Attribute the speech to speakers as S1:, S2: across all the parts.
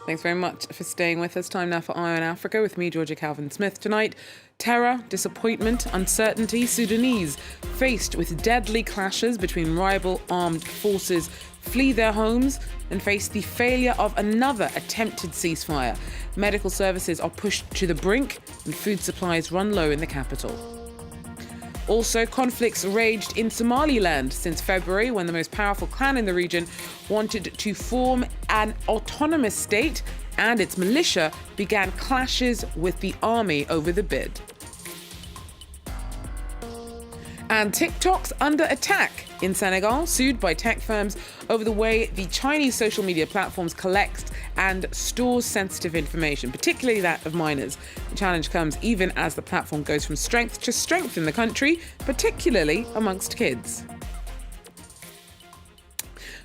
S1: Thanks very much for staying with us. Time now for Eye on Africa with me, Georgia Calvin-Smith. Tonight, terror, disappointment, uncertainty. Sudanese, faced with deadly clashes between rival armed forces, flee their homes and face the failure of another attempted ceasefire. Medical services are pushed to the brink and food supplies run low in the capital. Also, conflicts raged in Somaliland since February, when the most powerful clan in the region wanted to form an autonomous state, and its militia began clashes with the army over the bid. And TikTok's under attack in Senegal, sued by tech firms over the way the Chinese social media platforms collect and stores sensitive information, particularly that of minors. The challenge comes even as the platform goes from strength to strength in the country, particularly amongst kids.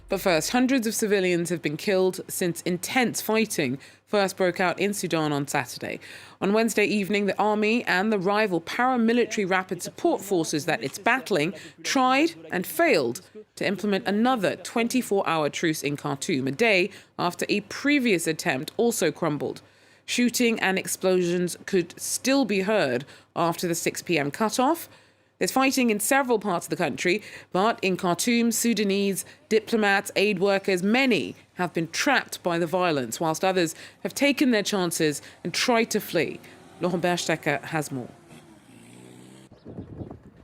S1: But first, hundreds of civilians have been killed since intense fighting first broke out in Sudan on Saturday. On Wednesday evening, the army and the rival paramilitary rapid support forces that it's battling tried and failed to implement another 24-hour truce in Khartoum, a day after a previous attempt also crumbled. Shooting and explosions could still be heard after the 6 p.m. cutoff. There's fighting in several parts of the country, but in Khartoum, Sudanese diplomats, aid workers, many have been trapped by the violence, whilst others have taken their chances and tried to flee. Laurent Berstecker has more.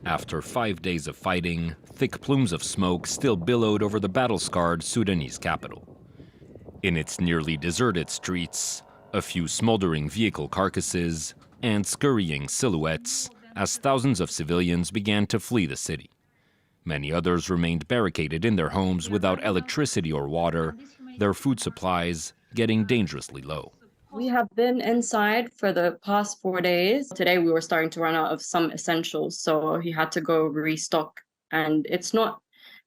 S2: After 5 days of fighting, thick plumes of smoke still billowed over the battle-scarred Sudanese capital. In its nearly deserted streets, a few smoldering vehicle carcasses and scurrying silhouettes as thousands of civilians began to flee the city. Many others remained barricaded in their homes without electricity or water, their food supplies getting dangerously low.
S3: We have been inside for the past 4 days. Today we were starting to run out of some essentials, so he had to go restock. And it's not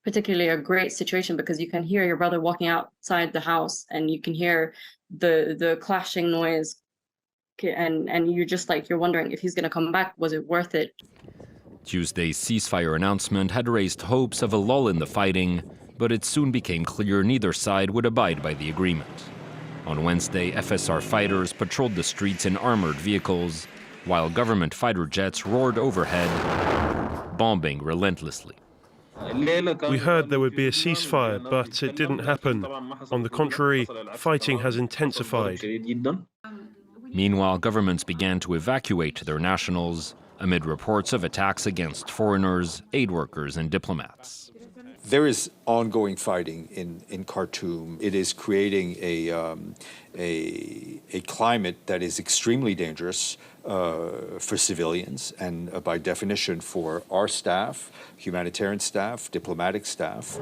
S3: particularly a great situation because you can hear your brother walking outside the house and you can hear the clashing noise. And you're just like, you're wondering if he's going to come back. Was it worth it?
S2: Tuesday's ceasefire announcement had raised hopes of a lull in the fighting, but it soon became clear neither side would abide by the agreement. On Wednesday, FSR fighters patrolled the streets in armored vehicles, while government fighter jets roared overhead, bombing relentlessly.
S4: We heard there would be a ceasefire, but it didn't happen. On the contrary, fighting has intensified.
S2: Meanwhile, governments began to evacuate their nationals amid reports of attacks against foreigners, aid workers, and diplomats.
S5: There is ongoing fighting in Khartoum. It is creating a climate that is extremely dangerous for civilians and by definition for our staff, humanitarian staff, diplomatic staff.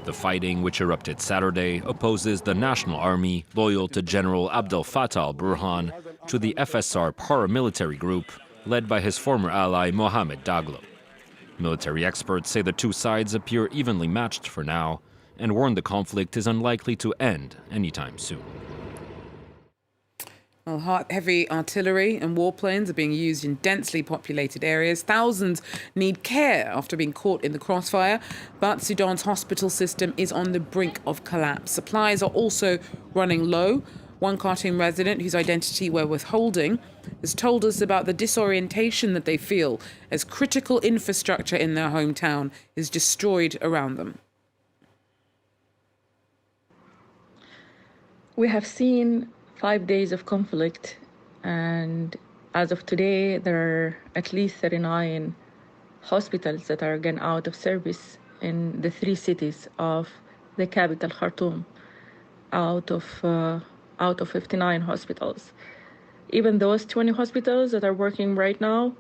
S2: The fighting, which erupted Saturday, opposes the National Army, loyal to General Abdel Fattah al-Burhan, to the FSR paramilitary group, led by his former ally Mohamed Daglo. Military experts say the two sides appear evenly matched for now and warn the conflict is unlikely to end anytime soon.
S1: Well, heavy artillery and warplanes are being used in densely populated areas. Thousands need care after being caught in the crossfire, but Sudan's hospital system is on the brink of collapse. Supplies are also running low. One Khartoum resident, whose identity we're withholding, has told us about the disorientation that they feel as critical infrastructure in their hometown is destroyed around them.
S6: We have seen 5 days of conflict, and as of today, there are at least 39 hospitals that are again out of service in the 3 cities of the capital, Khartoum, out of 59 hospitals. Even those 20 hospitals that are working right now,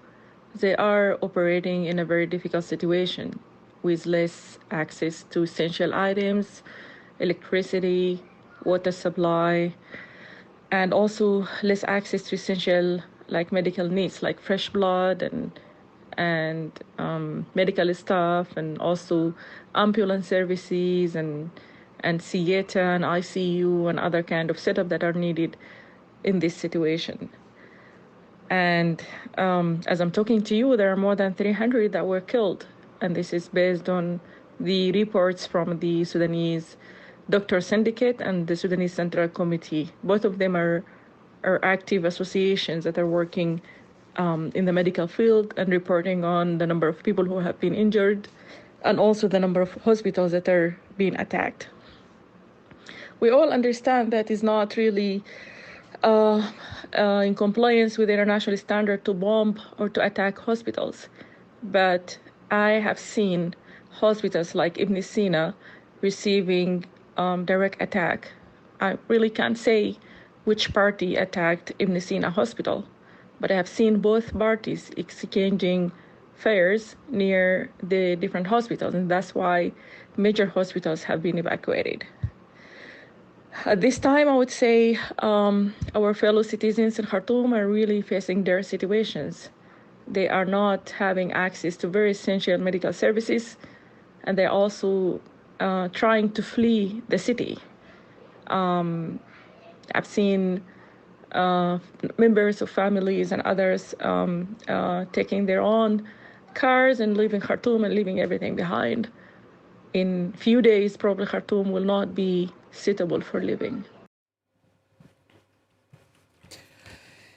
S6: they are operating in a very difficult situation with less access to essential items, electricity, water supply, and also less access to essential medical needs like fresh blood and medical stuff, and also ambulance services and theater and ICU and other kind of setup that are needed in this situation. And as I'm talking to you, there are more than 300 that were killed, and this is based on the reports from the Sudanese Doctor Syndicate and the Sudanese Central Committee. Both of them are active associations that are working in the medical field and reporting on the number of people who have been injured and also the number of hospitals that are being attacked. We all understand that it's not really in compliance with international standard to bomb or to attack hospitals. But I have seen hospitals like Ibn Sina receiving direct attack. I really can't say which party attacked Ibn Sina hospital, but I have seen both parties exchanging fires near the different hospitals, and that's why major hospitals have been evacuated. At this time, I would say our fellow citizens in Khartoum are really facing their situations. They are not having access to very essential medical services, and they're also trying to flee the city. I've seen members of families and others taking their own cars and leaving Khartoum and leaving everything behind. In few days, probably Khartoum will not be suitable for living.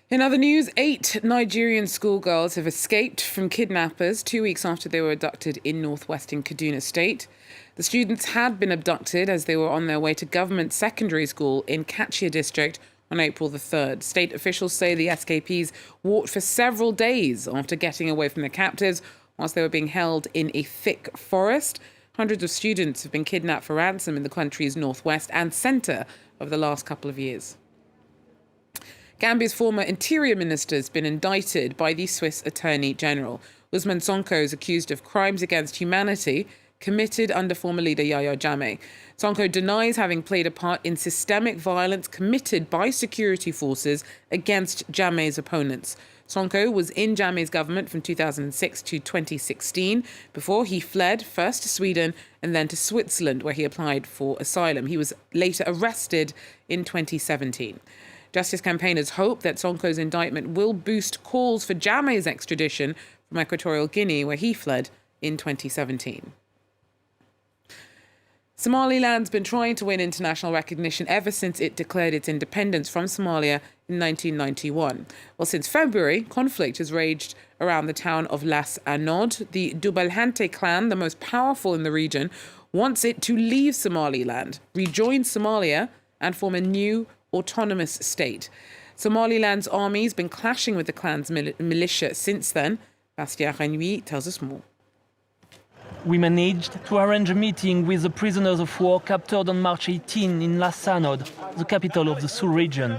S1: In other news, 8 Nigerian schoolgirls have escaped from kidnappers 2 weeks after they were abducted in northwestern Kaduna State. The students had been abducted as they were on their way to government secondary school in Kachia district on April the 3rd. State officials say the escapees walked for several days after getting away from their captors whilst they were being held in a thick forest. Hundreds of students have been kidnapped for ransom in the country's northwest and centre over the last couple of years. Gambia's former interior minister has been indicted by the Swiss Attorney General. Ousmane Sonko is accused of crimes against humanity committed under former leader Yahya Jammeh. Sonko denies having played a part in systemic violence committed by security forces against Jammeh's opponents. Sonko was in Jammeh's government from 2006 to 2016 before he fled first to Sweden and then to Switzerland, where he applied for asylum. He was later arrested in 2017. Justice campaigners hope that Sonko's indictment will boost calls for Jammeh's extradition from Equatorial Guinea, where he fled in 2017. Somaliland's been trying to win international recognition ever since it declared its independence from Somalia in 1991. Well, since February, conflict has raged around the town of Las Anod. The Dubalhante clan, the most powerful in the region, wants it to leave Somaliland, rejoin Somalia, and form a new autonomous state. Somaliland's army has been clashing with the clan's militia since then. Bastien Renouy tells us more.
S7: We managed to arrange a meeting with the prisoners of war captured on March 18 in Las Anod, the capital of the Sul region.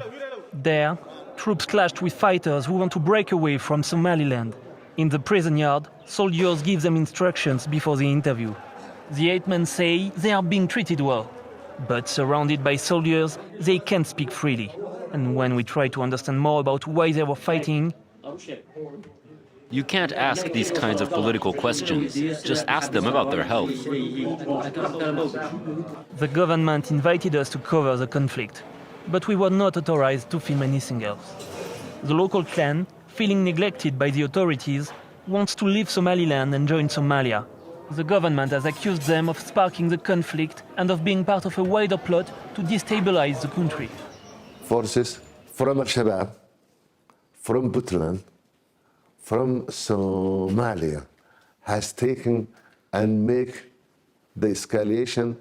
S7: There, troops clashed with fighters who want to break away from Somaliland. In the prison yard, soldiers give them instructions before the interview. The 8 men say they are being treated well, but surrounded by soldiers, they can't speak freely. And when we try to understand more about why they were fighting,
S2: You can't ask these kinds of political questions. Just ask them about their health.
S7: the government invited us to cover the conflict, but we were not authorized to film anything else. The local clan, feeling neglected by the authorities, wants to leave Somaliland and join Somalia. The government has accused them of sparking the conflict and of being part of a wider plot to destabilize the country.
S8: Forces from Al-Shabaab, from Puntland, from Somalia has taken and make the escalation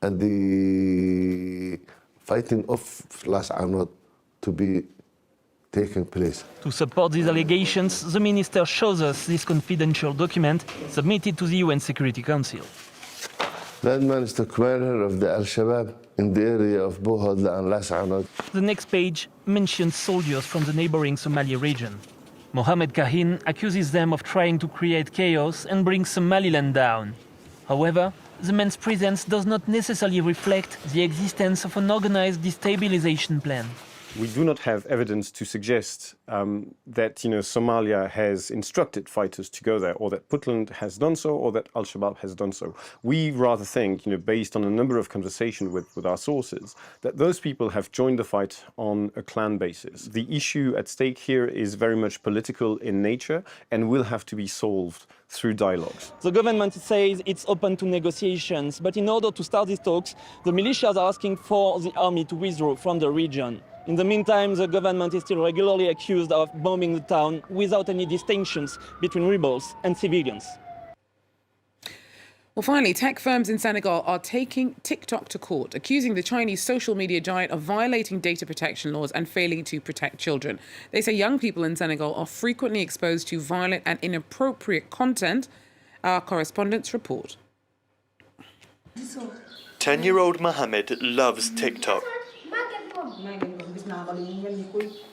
S8: and the fighting of Las Anod to be taking place.
S7: To support these allegations, the minister shows us this confidential document submitted to the UN Security Council.
S8: Landman is the commander of the Al-Shabaab in the area of Bohadla and Las Anod.
S7: The next page mentions soldiers from the neighboring Somali region. Mohammed Kahin accuses them of trying to create chaos and bring Somaliland down. However, the men's presence does not necessarily reflect the existence of an organized destabilization plan.
S9: We do not have evidence to suggest that Somalia has instructed fighters to go there, or that Puntland has done so, or that Al-Shabaab has done so. We rather think, based on a number of conversations with our sources, that those people have joined the fight on a clan basis. The issue at stake here is very much political in nature and will have to be solved through dialogues.
S10: The government says it's open to negotiations, but in order to start these talks, the militias are asking for the army to withdraw from the region. In the meantime, the government is still regularly accused of bombing the town without any distinctions between rebels and civilians.
S1: Well, finally, tech firms in Senegal are taking TikTok to court, accusing the Chinese social media giant of violating data protection laws and failing to protect children. They say young people in Senegal are frequently exposed to violent and inappropriate content. Our correspondents report.
S11: 10-year-old Mohammed loves TikTok.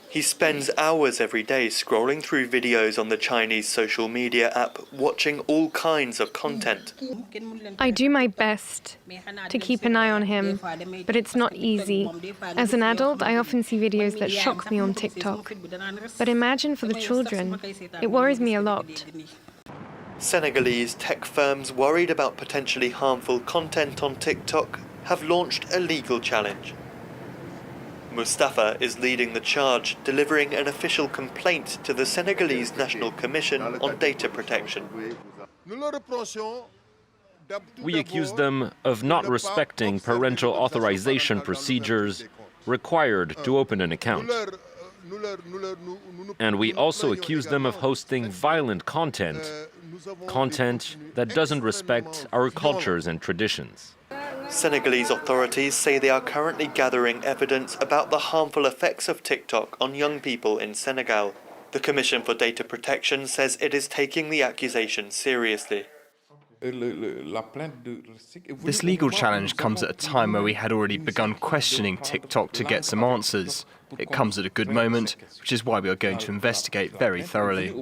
S11: He spends hours every day scrolling through videos on the Chinese social media app, watching all kinds of content.
S12: I do my best to keep an eye on him, but it's not easy. As an adult, I often see videos that shock me on TikTok. But imagine for the children. It worries me a lot.
S11: Senegalese tech firms worried about potentially harmful content on TikTok have launched a legal challenge. Mustafa is leading the charge, delivering an official complaint to the Senegalese National Commission on Data Protection.
S2: We accuse them of not respecting parental authorization procedures required to open an account. And we also accuse them of hosting violent content that doesn't respect our cultures and traditions.
S11: Senegalese authorities say they are currently gathering evidence about the harmful effects of TikTok on young people in Senegal. The Commission for Data Protection says it is taking the accusation seriously.
S13: This legal challenge comes at a time where we had already begun questioning TikTok to get some answers. It comes at a good moment, which is why we are going to investigate very thoroughly.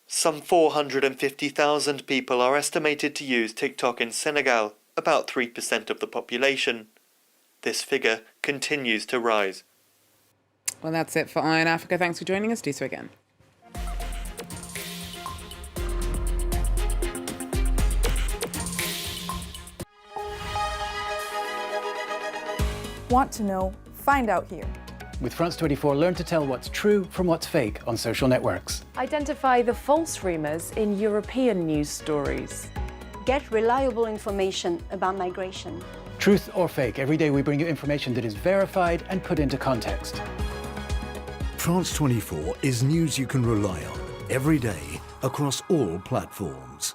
S11: Some 450,000 people are estimated to use TikTok in Senegal, about 3% of the population. This figure continues to rise.
S1: Well, that's it for Eye on Africa. Thanks for joining us. Do so again.
S14: Want to know? Find out here.
S15: With France 24, learn to tell what's true from what's fake on social networks.
S14: Identify the false rumours in European news stories.
S16: Get reliable information about migration.
S15: Truth or fake, every day we bring you information that is verified and put into context.
S17: France 24 is news you can rely on every day across all platforms.